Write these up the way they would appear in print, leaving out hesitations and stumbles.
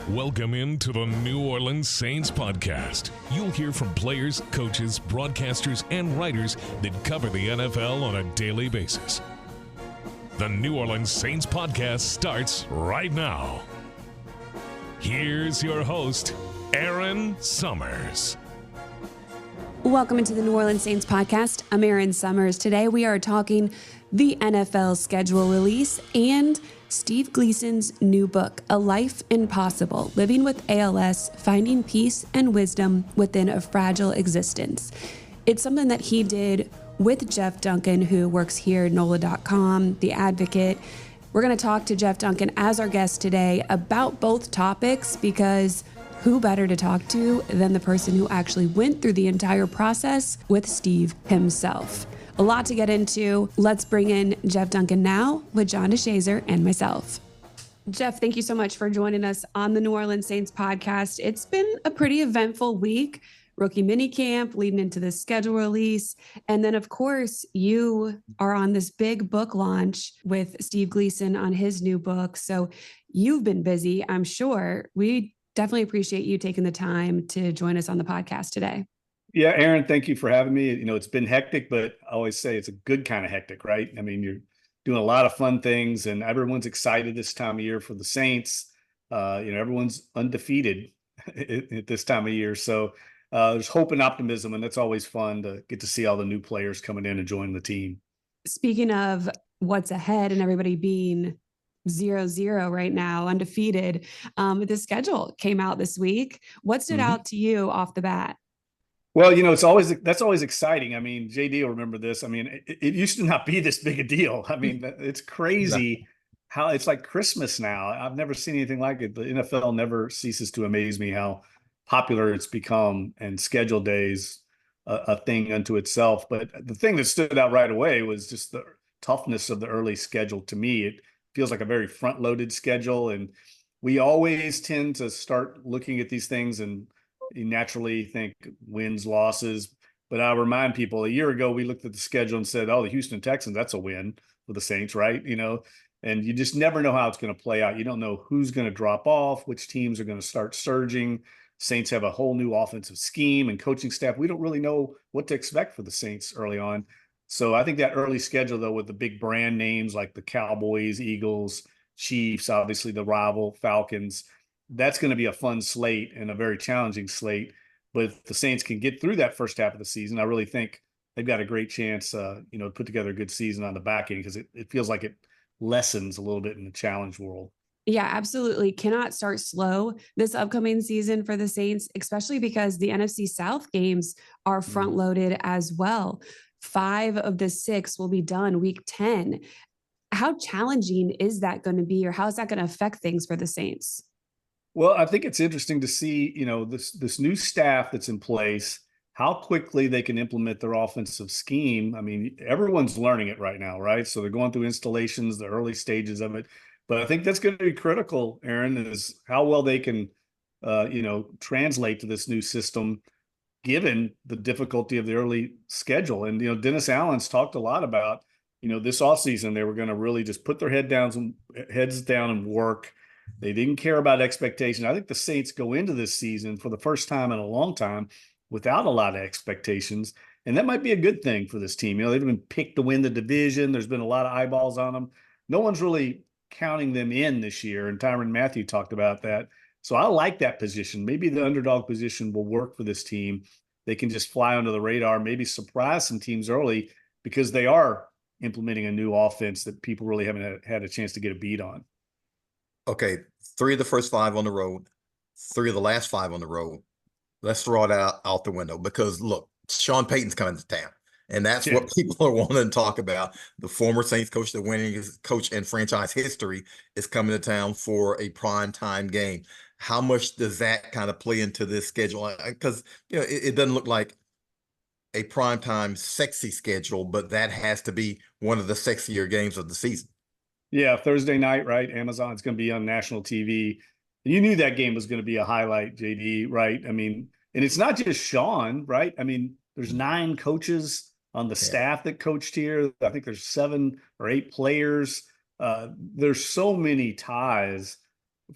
Welcome into the New Orleans Saints podcast. You'll hear from players, coaches, broadcasters, and writers that cover the NFL on a daily basis. The New Orleans Saints podcast starts right now. Here's your host, Erin Summers. Welcome into the New Orleans Saints podcast. I'm Erin Summers. Today we are talking the NFL schedule release and Steve Gleason's new book, A Life Impossible, Living with ALS, Finding Peace and Wisdom Within a Fragile Existence. It's something that he did with Jeff Duncan, who works here at NOLA.com, The Advocate. We're going to talk to Jeff Duncan as our guest today about both topics because who better to talk to than the person who actually went through the entire process with Steve himself. A lot to get into. Let's bring in Jeff Duncan now with John DeShazier and myself. Jeff, thank you so much for joining us on the New Orleans Saints podcast. It's been a pretty eventful week. Rookie minicamp leading into the schedule release. And then, of course, you are on this big book launch with Steve Gleason on his new book. So you've been busy, I'm sure. We definitely appreciate you taking the time to join us on the podcast today. Yeah, Erin, thank you for having me. You know, it's been hectic, but I always say it's a good kind of hectic, right? I mean, you're doing a lot of fun things and everyone's excited this time of year for the Saints. Everyone's undefeated at this time of year. So there's hope and optimism, and that's always fun to get to see all the new players coming in and joining the team. Speaking of what's ahead and everybody being 0-0 right now, undefeated, the schedule came out this week. What stood out to you off the bat? Well, you know, that's always exciting. I mean, JD will remember this. I mean, it used to not be this big a deal. I mean, it's crazy how it's like Christmas now. I've never seen anything like it. The NFL never ceases to amaze me how popular it's become, and schedule days a thing unto itself. But the thing that stood out right away was just the toughness of the early schedule. To me, it feels like a very front-loaded schedule, and we always tend to start looking at these things and you naturally think wins, losses. But I'll remind people, a year ago, we looked at the schedule and said, oh, the Houston Texans, that's a win for the Saints, right? You know, and you just never know how it's going to play out. You don't know who's going to drop off, which teams are going to start surging. Saints have a whole new offensive scheme and coaching staff. We don't really know what to expect for the Saints early on. So I think that early schedule, though, with the big brand names like the Cowboys, Eagles, Chiefs, obviously the rival Falcons, that's going to be a fun slate and a very challenging slate. But if the Saints can get through that first half of the season, I really think they've got a great chance, to put together a good season on the back end, because it feels like it lessens a little bit in the challenge world. Yeah, absolutely. Cannot start slow this upcoming season for the Saints, especially because the NFC South games are front loaded as well. 5 of the 6 will be done week 10. How challenging is that going to be, or how is that going to affect things for the Saints? Well, I think it's interesting to see, this new staff that's in place, how quickly they can implement their offensive scheme. I mean, everyone's learning it right now, right? So they're going through installations, the early stages of it. But I think that's going to be critical, Erin, is how well they can, translate to this new system, given the difficulty of the early schedule. And, Dennis Allen's talked a lot about, this offseason, they were going to really just put their heads down and work. They didn't care about expectation. I think the Saints go into this season for the first time in a long time without a lot of expectations. And that might be a good thing for this team. They've been picked to win the division. There's been a lot of eyeballs on them. No one's really counting them in this year. And Tyrann Mathieu talked about that. So I like that position. Maybe the underdog position will work for this team. They can just fly under the radar, maybe surprise some teams early, because they are implementing a new offense that people really haven't had a chance to get a beat on. Okay, 3 of the first 5 on the road, 3 of the last 5 on the road. Let's throw it out the window, because look, Sean Payton's coming to town, and that's what people are wanting to talk about. The former Saints coach, the winningest coach in franchise history, is coming to town for a primetime game. How much does that kind of play into this schedule? Because it doesn't look like a primetime sexy schedule, but that has to be one of the sexier games of the season. Yeah, Thursday night, right? Amazon's going to be on national TV. You knew that game was going to be a highlight, JD, right? I mean, and it's not just Sean, right? I mean, there's 9 coaches on the staff that coached here. I think there's 7 or 8 players. There's so many ties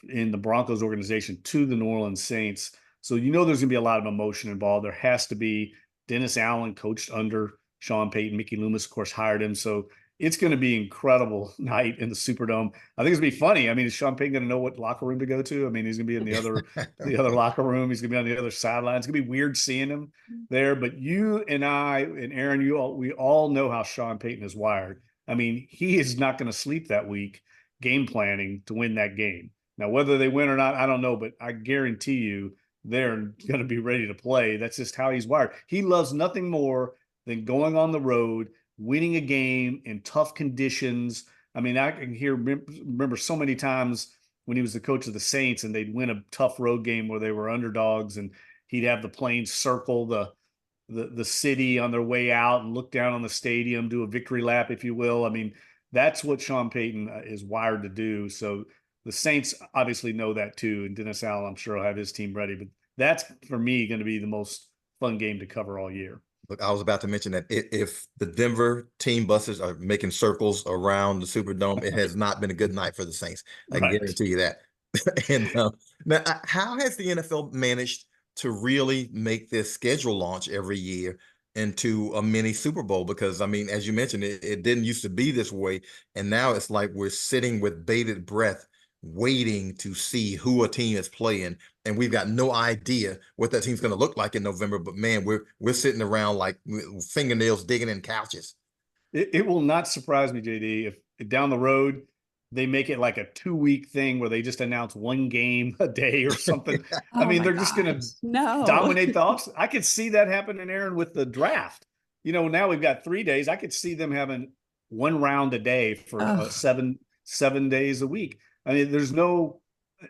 in the Broncos organization to the New Orleans Saints. So there's going to be a lot of emotion involved. There has to be. Dennis Allen coached under Sean Payton. Mickey Loomis, of course, hired him. So it's going to be an incredible night in the Superdome. I think it's going to be funny. I mean, is Sean Payton going to know what locker room to go to? I mean, he's going to be in the other locker room. He's going to be on the other sideline. It's going to be weird seeing him there. But you and I and Erin, we all know how Sean Payton is wired. I mean, he is not going to sleep that week game planning to win that game. Now, whether they win or not, I don't know, but I guarantee you they're going to be ready to play. That's just how he's wired. He loves nothing more than going on the road, winning a game in tough conditions. I mean, I can remember so many times when he was the coach of the Saints and they'd win a tough road game where they were underdogs and he'd have the planes circle the city on their way out and look down on the stadium, do a victory lap, if you will. I mean, that's what Sean Payton is wired to do. So the Saints obviously know that too. And Dennis Allen, I'm sure, will have his team ready. But that's, for me, going to be the most fun game to cover all year. Look, I was about to mention that if the Denver team buses are making circles around the Superdome, it has not been a good night for the Saints. I can guarantee you that. And now, how has the NFL managed to really make this schedule launch every year into a mini Super Bowl? Because, I mean, as you mentioned, it didn't used to be this way. And now it's like we're sitting with bated breath waiting to see who a team is playing, and we've got no idea what that team's going to look like in November. But man, we're sitting around like fingernails digging in couches. It will not surprise me, JD, if down the road they make it like a 2-week thing where they just announce one game a day or something. I mean, they're just going to dominate the offseason. I could see that happening, Erin, with the draft. Now we've got 3 days. I could see them having one round a day for 7 days a week. I mean,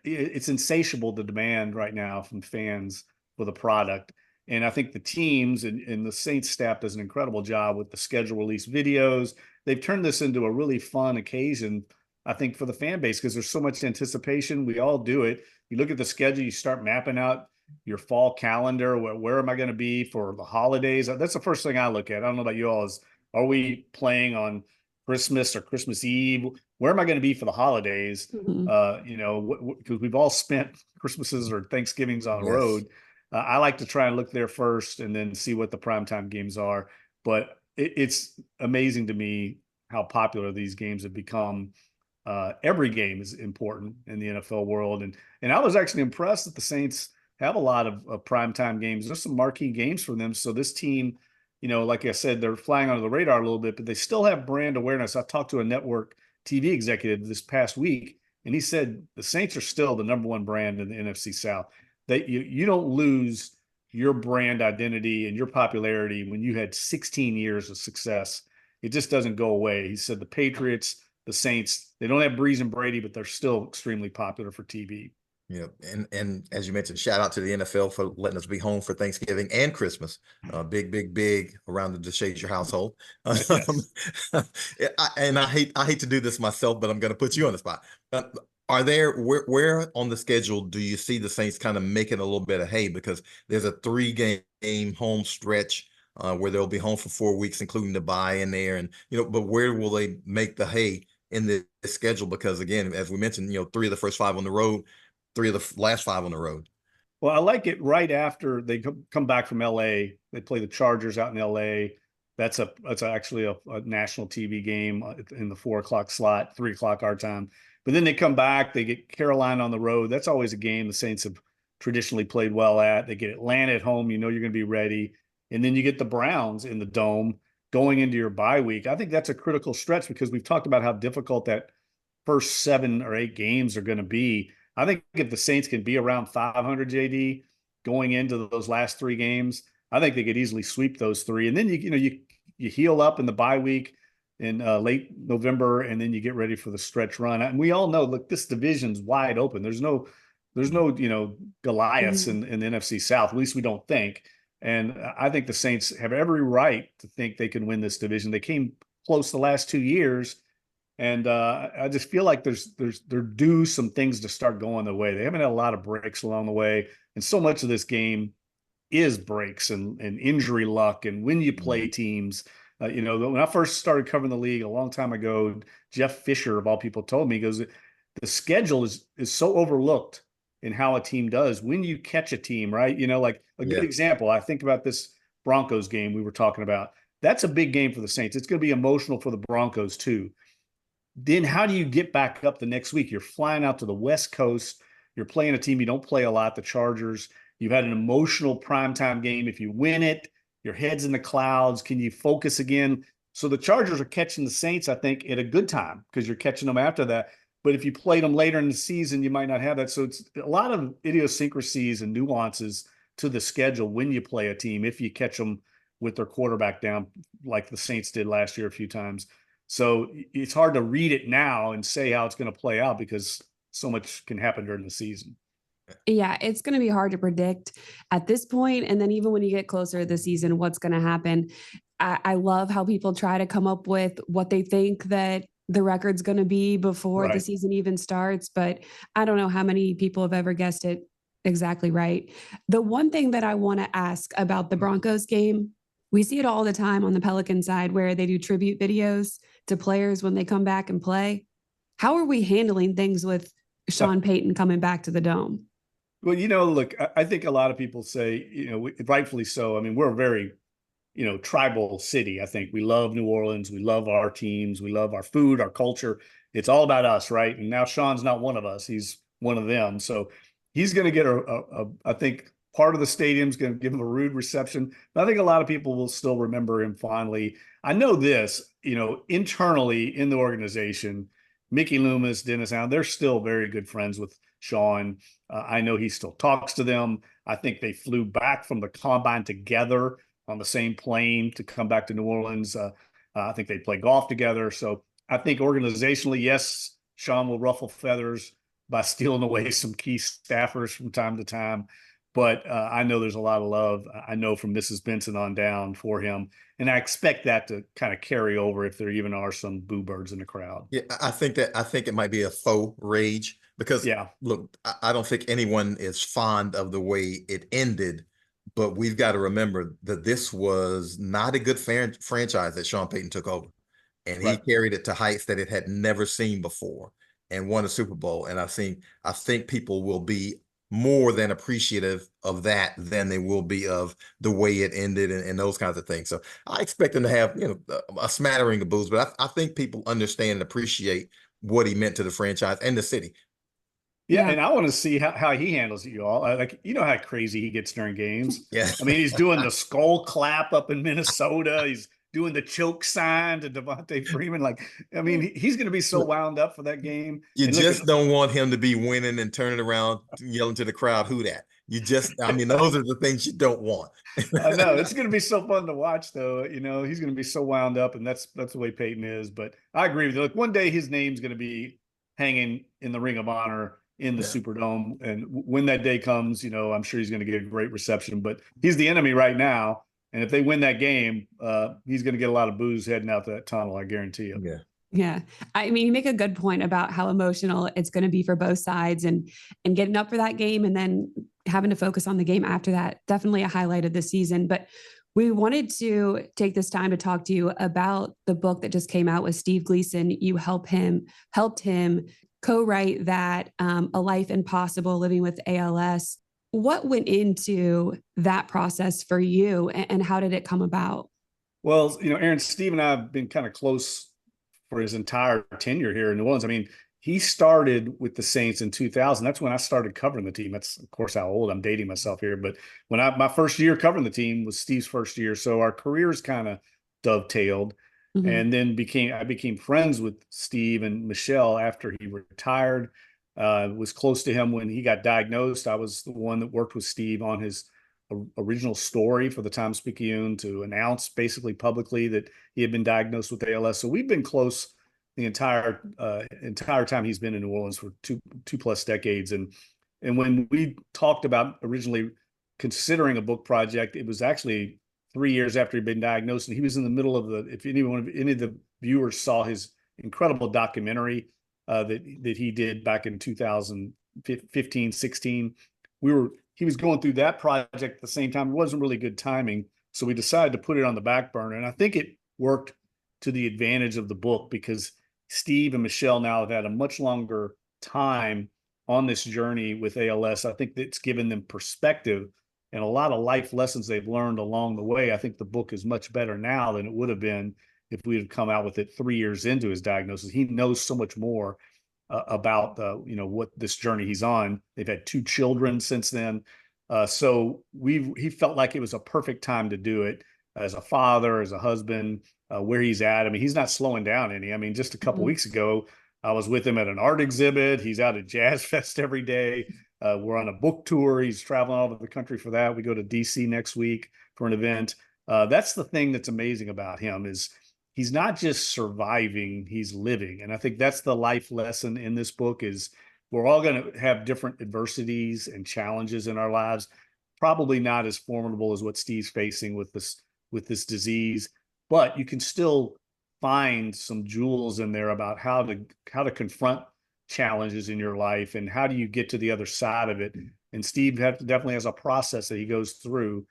it's insatiable, the demand right now from fans for the product. And I think the teams and the Saints staff does an incredible job with the schedule release videos. They've turned this into a really fun occasion, I think, for the fan base, because there's so much anticipation. We all do it. You look at the schedule, you start mapping out your fall calendar. Where am I going to be for the holidays? That's the first thing I look at. I don't know about you all. Are we playing on Christmas or Christmas Eve? Where am I going to be for the holidays? Because we've all spent Christmases or Thanksgivings on the road. I like to try and look there first and then see what the primetime games are. But it's amazing to me how popular these games have become. Every game is important in the NFL world. And I was actually impressed that the Saints have a lot of primetime games. There's some marquee games for them. So this team, like I said, they're flying under the radar a little bit, but they still have brand awareness. I talked to a network TV executive this past week, and he said the Saints are still the number one brand in the NFC South. That you don't lose your brand identity and your popularity when you had 16 years of success. It just doesn't go away. He said the Patriots, the Saints, they don't have Breeze and Brady, but they're still extremely popular for TV. Yeah, and as you mentioned, shout out to the NFL for letting us be home for Thanksgiving and Christmas. Big around the DeShazier household. And I hate to do this myself, but I'm going to put you on the spot. Are there where on the schedule do you see the Saints kind of making a little bit of hay? Because there's a 3-game home stretch where they'll be home for 4 weeks, including the bye in there, and but where will they make the hay in the schedule? Because again, as we mentioned, 3 of the first 5 on the road. 3 of the last 5 on the road. Well, I like it right after they come back from LA. They play the Chargers out in LA. That's actually a national TV game in the 4 o'clock slot, 3 o'clock our time. But then they come back, they get Carolina on the road. That's always a game the Saints have traditionally played well at. They get Atlanta at home. You're going to be ready. And then you get the Browns in the Dome going into your bye week. I think that's a critical stretch because we've talked about how difficult that first 7 or 8 games are going to be. I think if the Saints can be around 500, JD, going into those last 3 games, I think they could easily sweep those 3. And then you heal up in the bye week in late November, and then you get ready for the stretch run. And we all know, look, this division's wide open. There's no Goliaths in the NFC South. At least we don't think. And I think the Saints have every right to think they can win this division. They came close the last 2 years. And I just feel like they're due some things to start going their way. They haven't had a lot of breaks along the way. And so much of this game is breaks and injury luck. And when you play teams, when I first started covering the league a long time ago, Jeff Fisher, of all people, told me, he goes, the schedule is so overlooked in how a team does when you catch a team, right? Like a good example, I think about this Broncos game we were talking about. That's a big game for the Saints. It's going to be emotional for the Broncos too. Then how do you get back up the next week? You're flying out to the West Coast. You're playing a team you don't play a lot, the Chargers. You've had an emotional primetime game. If you win it, your head's in the clouds. Can you focus again? So the Chargers are catching the Saints, I think, at a good time because you're catching them after that. But if you played them later in the season, you might not have that. So it's a lot of idiosyncrasies and nuances to the schedule when you play a team, if you catch them with their quarterback down, like the Saints did last year a few times. So it's hard to read it now and say how it's going to play out because so much can happen during the season. Yeah, it's going to be hard to predict at this point. And then even when you get closer to the season, what's going to happen. I love how people try to come up with what they think that the record's going to be before the season even starts. But I don't know how many people have ever guessed it exactly right. The one thing that I want to ask about the Broncos game, we see it all the time on the Pelican side where they do tribute videos to players when they come back and play. How are we handling things with Sean Payton coming back to the Dome? Well, look, I think a lot of people say, rightfully so. I mean, we're a very, tribal city. I think we love New Orleans. We love our teams. We love our food, our culture. It's all about us, right? And now Sean's not one of us. He's one of them. So he's going to get I think part of the stadium's going to give him a rude reception. But I think a lot of people will still remember him fondly. I know this, internally in the organization, Mickey Loomis, Dennis Allen, they're still very good friends with Sean. I know he still talks to them. I think they flew back from the combine together on the same plane to come back to New Orleans. I think they play golf together. So I think organizationally, yes, Sean will ruffle feathers by stealing away some key staffers from time to time. But I know there's a lot of love. I know from Mrs. Benson on down for him. And I expect that to kind of carry over if there even are some boo birds in the crowd. Yeah, I think it might be a faux rage because look, I don't think anyone is fond of the way it ended, but we've got to remember that this was not a good franchise that Sean Payton took over. And he carried it to heights that it had never seen before and won a Super Bowl. And I think people will be more than appreciative of that than they will be of the way it ended and those kinds of things. So I expect them to have, a smattering of boos, but I think people understand and appreciate what he meant to the franchise and the city. Yeah, and I want to see how he handles it, you all. Like, how crazy he gets during games. Yeah. I mean, he's doing the skull clap up in Minnesota. He's doing the choke sign to Devontae Freeman. Like, I mean, he's going to be so wound up for that game. You just don't want him to be winning and turning around, yelling to the crowd, "Who that?" those are the things you don't want. I know. It's going to be so fun to watch, though. He's going to be so wound up, and that's the way Peyton is. But I agree with you. Look, one day his name's going to be hanging in the Ring of Honor in the Superdome. And when that day comes, I'm sure he's going to get a great reception. But he's the enemy right now. And if they win that game, he's going to get a lot of boos heading out that tunnel, I guarantee you. Yeah. Yeah. I mean, you make a good point about how emotional it's going to be for both sides and getting up for that game and then having to focus on the game after that. Definitely a highlight of the season. But we wanted to take this time to talk to you about the book that just came out with Steve Gleason. You helped him co-write that, A Life Impossible, Living with ALS. What went into that process for you and how did it come about? Well, Erin, Steve and I have been kind of close for his entire tenure here in New Orleans. I mean, he started with the Saints in 2000. That's when I started covering the team. That's, of course, how old I'm dating myself here. But when my first year covering the team was Steve's first year. So our careers kind of dovetailed. Mm-hmm. And then I became friends with Steve and Michelle after he retired. Was close to him when he got diagnosed. I was the one that worked with Steve on his original story for the Times-Picayune to announce basically publicly that he had been diagnosed with ALS. So we've been close the entire time he's been in New Orleans for two plus decades. And when we talked about originally considering a book project, it was actually 3 years after he'd been diagnosed, and he was in the middle of if any of the viewers saw his incredible documentary that he did back in 2015, 16, he was going through that project at the same time. It wasn't really good timing, so we decided to put it on the back burner. And I think it worked to the advantage of the book because Steve and Michelle now have had a much longer time on this journey with ALS. I think it's given them perspective and a lot of life lessons they've learned along the way. I think the book is much better now than it would have been if we had come out with it 3 years into his diagnosis. He knows so much more about what this journey he's on. They've had 2 children since then. So he felt like it was a perfect time to do it as a father, as a husband, where he's at. I mean, he's not slowing down any. I mean, just a couple weeks ago, I was with him at an art exhibit. He's out at Jazz Fest every day. We're on a book tour. He's traveling all over the country for that. We go to DC next week for an event. That's the thing that's amazing about him is he's not just surviving, he's living. And I think that's the life lesson in this book is we're all going to have different adversities and challenges in our lives, probably not as formidable as what Steve's facing with this disease, but you can still find some jewels in there about how to confront challenges in your life and how do you get to the other side of it. And Steve definitely has a process that he goes through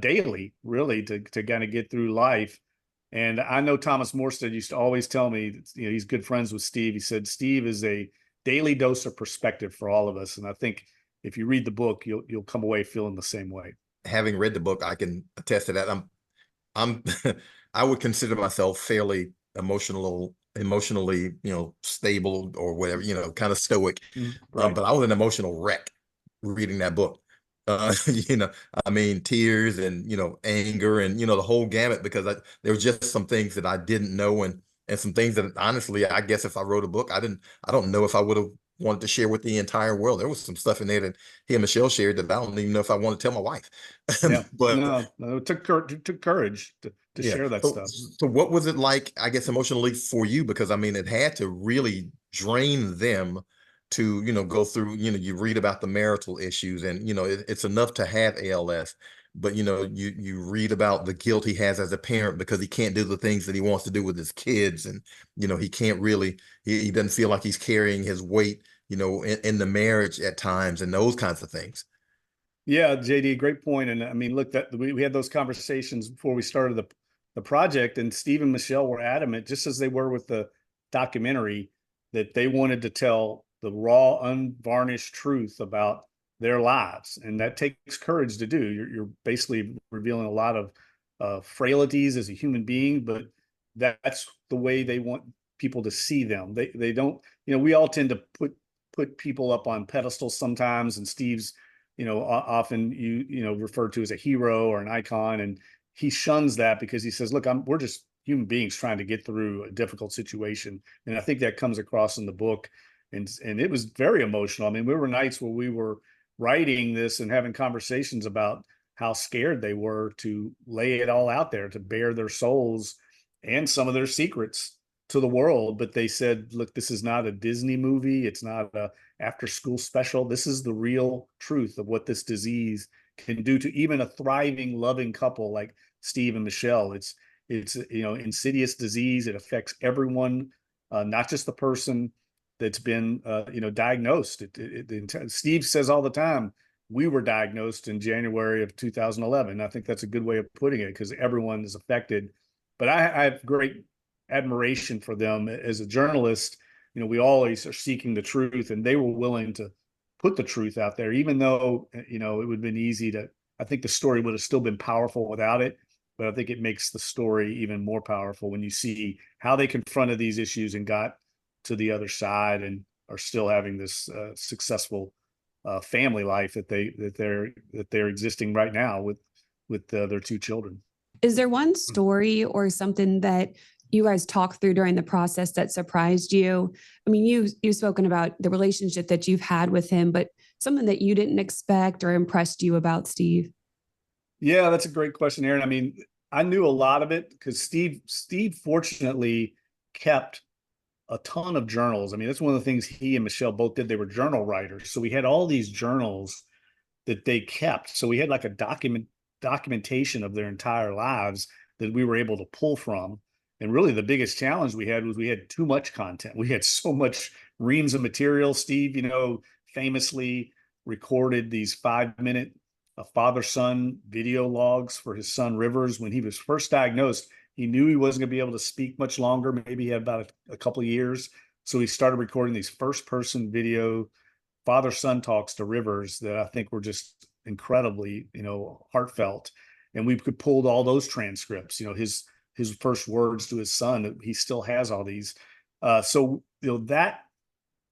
daily, really, to kind of get through life. And I know Thomas Morstead used to always tell me, he's good friends with Steve. He said, Steve is a daily dose of perspective for all of us. And I think if you read the book, you'll come away feeling the same way. Having read the book, I can attest to that. I'm I would consider myself fairly emotionally, stable or whatever, kind of stoic. Right. But I was an emotional wreck reading that book. I mean, tears and, anger and, the whole gamut, because there were just some things that I didn't know and some things that honestly, I guess if I wrote a book, I don't know if I would have wanted to share with the entire world. There was some stuff in there that he and Michelle shared that I don't even know if I want to tell my wife. Yeah, but no, it took courage to share that stuff. So what was it like, I guess, emotionally for you? Because I mean, it had to really drain them to, go through, you read about the marital issues and, it's enough to have ALS, but, you read about the guilt he has as a parent because he can't do the things that he wants to do with his kids. And, he can't really, he doesn't feel like he's carrying his weight, in the marriage at times and those kinds of things. Yeah, JD, great point. And I mean, look, that we had those conversations before we started the project, and Steve and Michelle were adamant, just as they were with the documentary, that they wanted to tell the raw, unvarnished truth about their lives. And that takes courage to do. You're basically revealing a lot of frailties as a human being, but that's the way they want people to see them. They don't, we all tend to put people up on pedestals sometimes, and Steve's, often referred to as a hero or an icon, and he shuns that because he says, look, we're just human beings trying to get through a difficult situation. And I think that comes across in the book. And it was very emotional. I mean, there were nights where we were writing this and having conversations about how scared they were to lay it all out there, to bare their souls and some of their secrets to the world. But they said, look, this is not a Disney movie. It's not a after school special. This is the real truth of what this disease can do to even a thriving, loving couple like Steve and Michelle. It's insidious disease. It affects everyone, not just the person that's been diagnosed. Steve says all the time, we were diagnosed in January of 2011. I think that's a good way of putting it because everyone is affected. But I have great admiration for them as a journalist. We always are seeking the truth, and they were willing to put the truth out there, even though, it would have been easy I think the story would have still been powerful without it. But I think it makes the story even more powerful when you see how they confronted these issues and got to the other side and are still having this successful family life that they're existing right now with their 2 children. Is there one story or something that you guys talked through during the process that surprised you? I mean, you've spoken about the relationship that you've had with him, but something that you didn't expect or impressed you about Steve? Yeah, that's a great question, Erin. I mean, I knew a lot of it because Steve fortunately kept a ton of journals. I mean, that's one of the things he and Michelle both did. They were journal writers. So we had all these journals that they kept. So we had like a documentation of their entire lives that we were able to pull from. And really the biggest challenge we had was we had too much content. We had so much reams of material. Steve, famously recorded these 5-minute father-son video logs for his son Rivers. When he was first diagnosed, he knew he wasn't going to be able to speak much longer. Maybe he had about a couple of years. So he started recording these first-person video father-son talks to Rivers that I think were just incredibly, heartfelt. And we could pull all those transcripts, his first words to his son. He still has all these. So that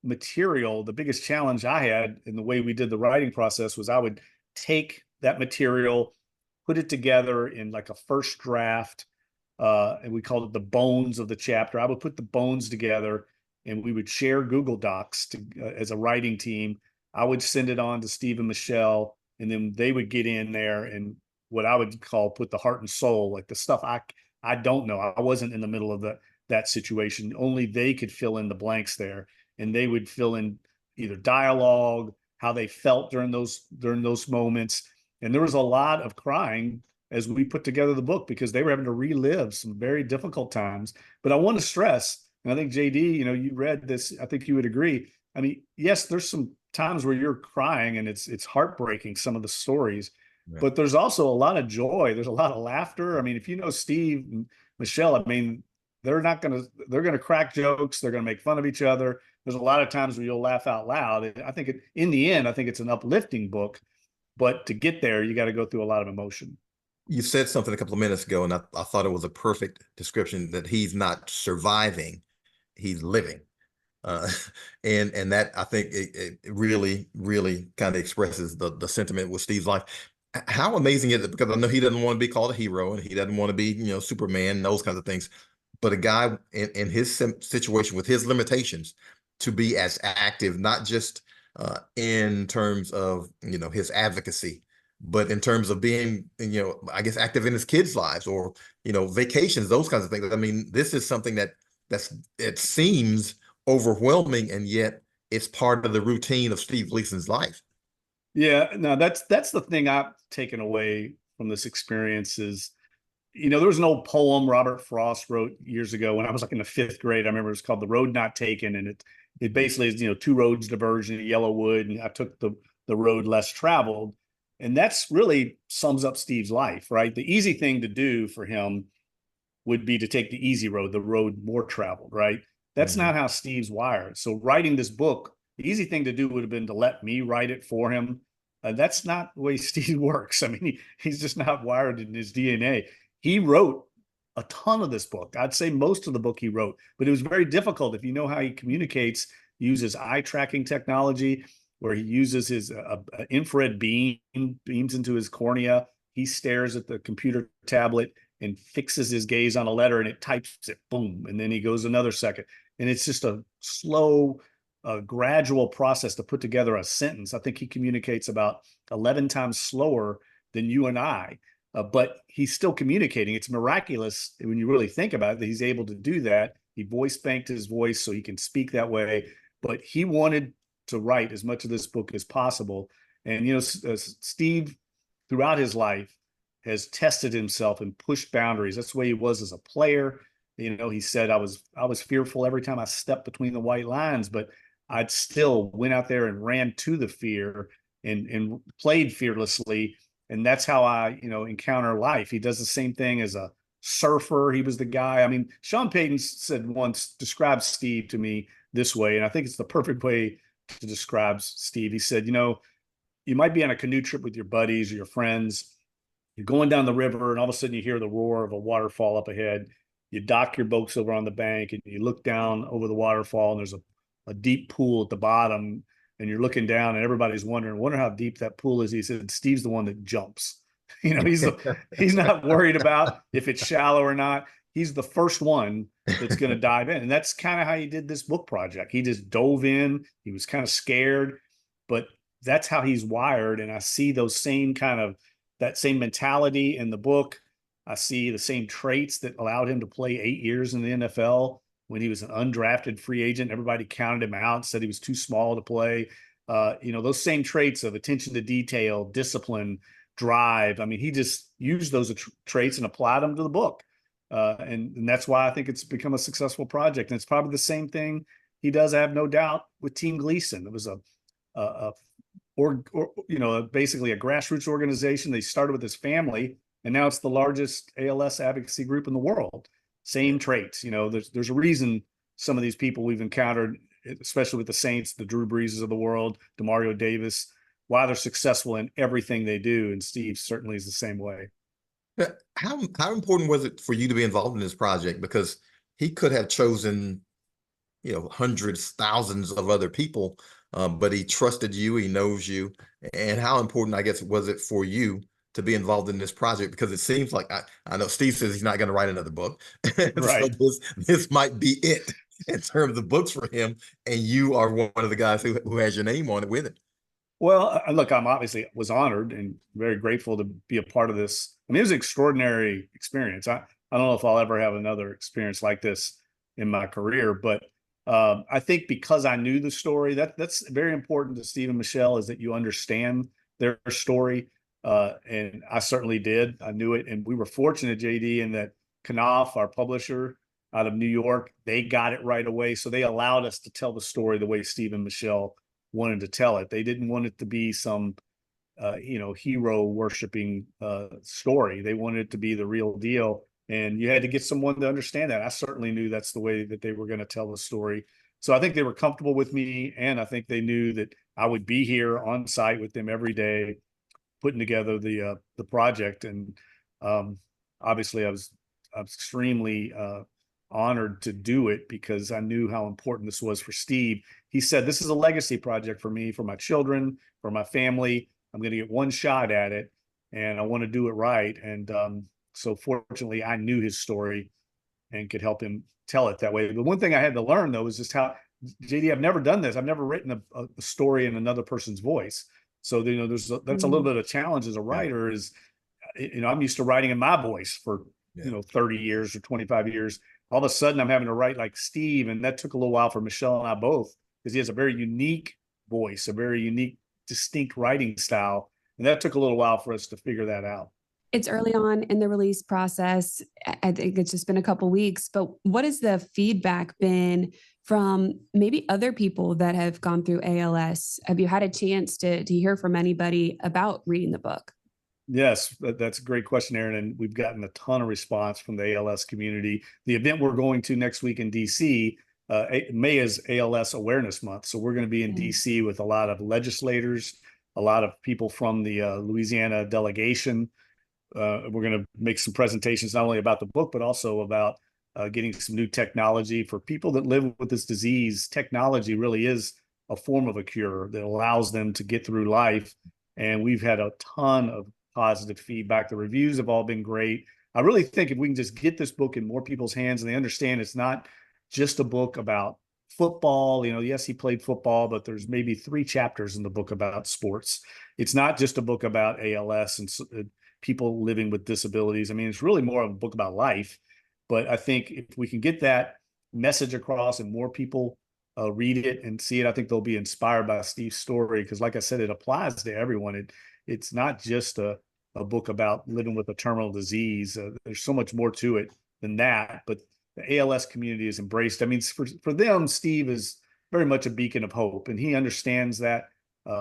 material, the biggest challenge I had in the way we did the writing process was I would take that material, put it together in like a first draft, and we called it the bones of the chapter. I would put the bones together and we would share Google Docs as a writing team. I would send it on to Steve and Michelle, and then they would get in there and what I would call put the heart and soul, like the stuff I don't know. I wasn't in the middle of that situation. Only they could fill in the blanks there, and they would fill in either dialogue, how they felt during those moments. And there was a lot of crying as we put together the book because they were having to relive some very difficult times. But I want to stress, and I think JD, you read this, I think you would agree. I mean, yes, there's some times where you're crying and it's heartbreaking, some of the stories, Right. but there's also a lot of joy. There's a lot of laughter. I mean, if you know Steve and Michelle, I mean, they're going to crack jokes. They're going to make fun of each other. There's a lot of times where you'll laugh out loud. I think in the end, I think it's an uplifting book, but to get there, you got to go through a lot of emotion. You said something a couple of minutes ago, and I thought it was a perfect description that he's not surviving, he's living. And that I think it really, really kind of expresses the sentiment with Steve's life. How amazing is it? Because I know he doesn't want to be called a hero and he doesn't want to be, Superman, those kinds of things. But a guy in his situation with his limitations to be as active, not just in terms of, his advocacy, but in terms of being, I guess active in his kids' lives or, vacations, those kinds of things. I mean, this is something it seems overwhelming, and yet it's part of the routine of Steve Gleason's life. Yeah, no, that's the thing I've taken away from this experience is, there was an old poem Robert Frost wrote years ago when I was like in the 5th grade. I remember it was called "The Road Not Taken," and it basically is, two roads diverging to Yellowwood, and I took the road less traveled, and that's really sums up Steve's life, right? The easy thing to do for him would be to take the easy road, the road more traveled, right? That's not how Steve's wired. So writing this book, the easy thing to do would have been to let me write it for him. That's not the way Steve works. I mean, he's just not wired in his DNA. He wrote a ton of this book. I'd say most of the book he wrote, but it was very difficult. If you know how he communicates, he uses eye tracking technology where he uses his infrared beams into his cornea. He stares at the computer tablet and fixes his gaze on a letter and it types it, boom. And then he goes another second. And it's just a slow, gradual process to put together a sentence. I think he communicates about 11 times slower than you and I, but he's still communicating. It's miraculous when you really think about it that he's able to do that. He voice banked his voice so he can speak that way, but he wanted to write as much of this book as possible. And, Steve, throughout his life, has tested himself and pushed boundaries. That's the way he was as a player. He said, I was fearful every time I stepped between the white lines, but I'd still went out there and ran to the fear and played fearlessly. And that's how I, encounter life. He does the same thing as a surfer. He was the guy. I mean, Sean Payton said once, described Steve to me this way, and I think it's the perfect way to describe Steve. He said, you might be on a canoe trip with your buddies or your friends. You're going down the river, and all of a sudden you hear the roar of a waterfall up ahead. You dock your boats over on the bank, and you look down over the waterfall, and there's a deep pool at the bottom, and you're looking down, and everybody's wonder how deep that pool is. He said, Steve's the one that jumps. He's not worried about if it's shallow or not. He's the first one that's going to dive in. And that's kind of how he did this book project. He just dove in. He was kind of scared, but that's how he's wired. And I see that same mentality in the book. I see the same traits that allowed him to play 8 years in the NFL when he was an undrafted free agent. Everybody counted him out, said he was too small to play. Those same traits of attention to detail, discipline, drive. I mean, he just used those traits and applied them to the book. And that's why I think it's become a successful project. And it's probably the same thing he does, I have no doubt, with Team Gleason. It was basically a grassroots organization. They started with his family, and now it's the largest ALS advocacy group in the world. Same traits. There's a reason some of these people we've encountered, especially with the Saints, the Drew Breeses of the world, DeMario Davis, why they're successful in everything they do. And Steve certainly is the same way. How important was it for you to be involved in this project? Because he could have chosen, hundreds, thousands of other people, but he trusted you. He knows you. And how important, I guess, was it for you to be involved in this project? Because it seems like I know Steve says he's not going to write another book. Right. So this might be it in terms of books for him. And you are one of the guys who has your name on it with it. Well, look, I'm obviously was honored and very grateful to be a part of this. I mean, it was an extraordinary experience. I don't know if I'll ever have another experience like this in my career, but I think because I knew the story, that's very important to Steve and Michelle, is that you understand their story. And I certainly did. I knew it. And we were fortunate, JD, in that Knopf, our publisher out of New York, they got it right away. So they allowed us to tell the story the way Steve and Michelle wanted to tell it. They didn't want it to be some, hero worshiping story. They wanted it to be the real deal. And you had to get someone to understand that. I certainly knew that's the way that they were going to tell the story. So I think they were comfortable with me. And I think they knew that I would be here on site with them every day, putting together the project. And obviously I was extremely honored to do it because I knew how important this was for Steve. He said, this is a legacy project for me, for my children, for my family. I'm going to get one shot at it and I want to do it right. And so fortunately I knew his story and could help him tell it that way. The one thing I had to learn though, is just how, JD, I've never done this. I've never written a story in another person's voice. So, that's a little bit of a challenge as a writer is, I'm used to writing in my voice for, 30 years or 25 years. All of a sudden I'm having to write like Steve. And that took a little while for Michelle and I both, because he has a very unique voice, a very unique, distinct writing style. And that took a little while for us to figure that out. It's early on in the release process. I think it's just been a couple weeks, but what has the feedback been from maybe other people that have gone through ALS? Have you had a chance to hear from anybody about reading the book? Yes, that's a great question, Erin. And we've gotten a ton of response from the ALS community. The event we're going to next week in DC, May is ALS Awareness Month. So we're going to be in DC with a lot of legislators, a lot of people from the Louisiana delegation. We're going to make some presentations, not only about the book, but also about getting some new technology for people that live with this disease. Technology really is a form of a cure that allows them to get through life. And we've had a ton of positive feedback. The reviews have all been great. I really think if we can just get this book in more people's hands and they understand it's not just a book about football, yes, he played football, but there's maybe 3 chapters in the book about sports. It's not just a book about ALS and people living with disabilities. I mean, it's really more of a book about life. But I think if we can get that message across and more people read it and see it, I think they'll be inspired by Steve's story. Because like I said, it applies to everyone. It's not just a book about living with a terminal disease. There's so much more to it than that. But the ALS community is embraced. I mean, for them, Steve is very much a beacon of hope. And he understands that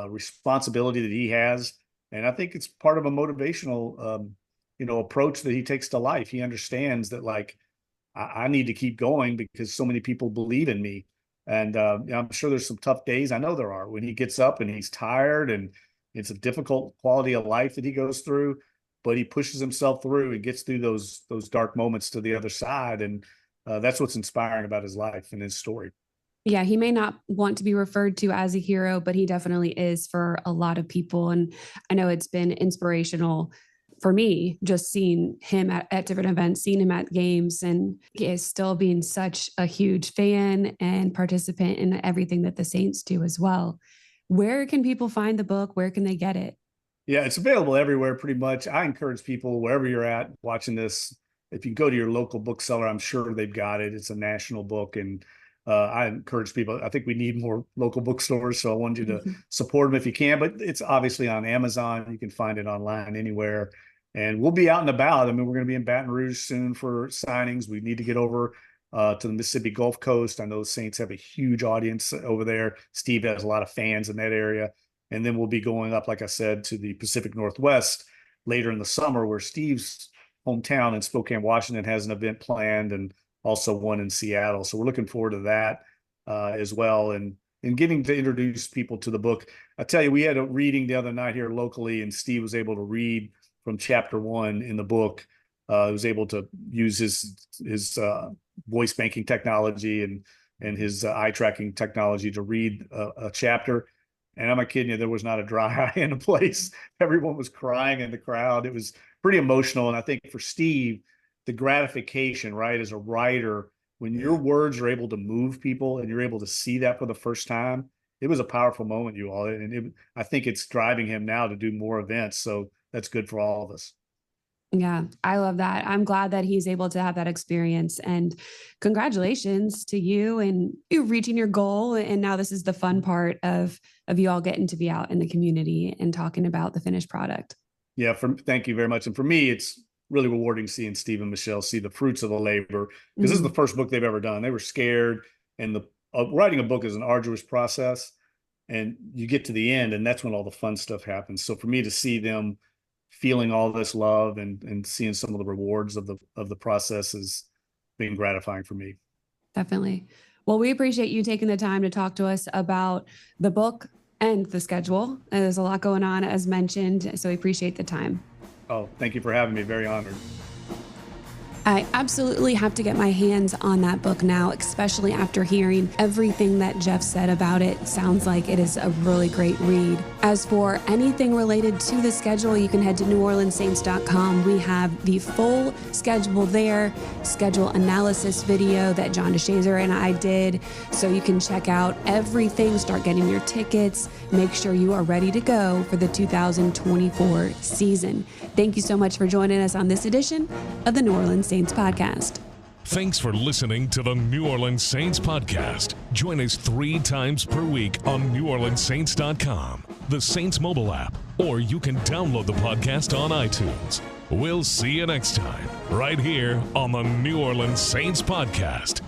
responsibility that he has. And I think it's part of a motivational, approach that he takes to life. He understands that, like, I need to keep going because so many people believe in me. And I'm sure there's some tough days. I know there are, when he gets up and he's tired and it's a difficult quality of life that he goes through, but he pushes himself through and gets through those dark moments to the other side. And that's what's inspiring about his life and his story. Yeah, he may not want to be referred to as a hero, but he definitely is for a lot of people. And I know it's been inspirational for me, just seeing him at different events, seeing him at games, and he is still being such a huge fan and participant in everything that the Saints do as well. Where can people find the book? Where can they get it? Yeah, it's available everywhere pretty much. I encourage people, wherever you're at watching this, if you go to your local bookseller, I'm sure they've got it. It's a national book. And I encourage people, I think we need more local bookstores. So I want you to support them if you can, but it's obviously on Amazon. You can find it online anywhere. And we'll be out and about. I mean, we're going to be in Baton Rouge soon for signings. We need to get over to the Mississippi Gulf Coast. I know the Saints have a huge audience over there. Steve has a lot of fans in that area. And then we'll be going up, like I said, to the Pacific Northwest later in the summer, where Steve's hometown in Spokane, Washington has an event planned, and also one in Seattle. So we're looking forward to that as well, and getting to introduce people to the book. I tell you, we had a reading the other night here locally, and Steve was able to read from chapter 1 in the book. He was able to use his voice banking technology and his eye tracking technology to read a chapter. And I'm not kidding you, there was not a dry eye in the place. Everyone was crying in the crowd. It was pretty emotional. And I think for Steve, the gratification, right, as a writer, when your words are able to move people and you're able to see that for the first time, it was a powerful moment, you all. And I think it's driving him now to do more events. So that's good for all of us. Yeah, I love that. I'm glad that he's able to have that experience, and congratulations to you and you reaching your goal. And now this is the fun part of you all getting to be out in the community and talking about the finished product. Yeah, thank you very much. And for me, it's really rewarding seeing Steve and Michelle see the fruits of the labor, because this is the first book they've ever done. They were scared, and writing a book is an arduous process, and you get to the end, and that's when all the fun stuff happens. So for me to see them feeling all this love and seeing some of the rewards of the process has been gratifying for me. Definitely. Well, we appreciate you taking the time to talk to us about the book and the schedule. There's a lot going on, as mentioned, so we appreciate the time. Oh, thank you for having me. Very honored. I absolutely have to get my hands on that book now, especially after hearing everything that Jeff said about it. Sounds like it is a really great read. As for anything related to the schedule, you can head to NewOrleansSaints.com. We have the full schedule there, schedule analysis video that John DeShazier and I did. So you can check out everything, start getting your tickets, make sure you are ready to go for the 2024 season. Thank you so much for joining us on this edition of the New Orleans Saints Podcast. Thanks for listening to the New Orleans Saints Podcast. Join us 3 times per week on NewOrleansSaints.com, the Saints mobile app, or you can download the podcast on iTunes. We'll see you next time, right here on the New Orleans Saints Podcast.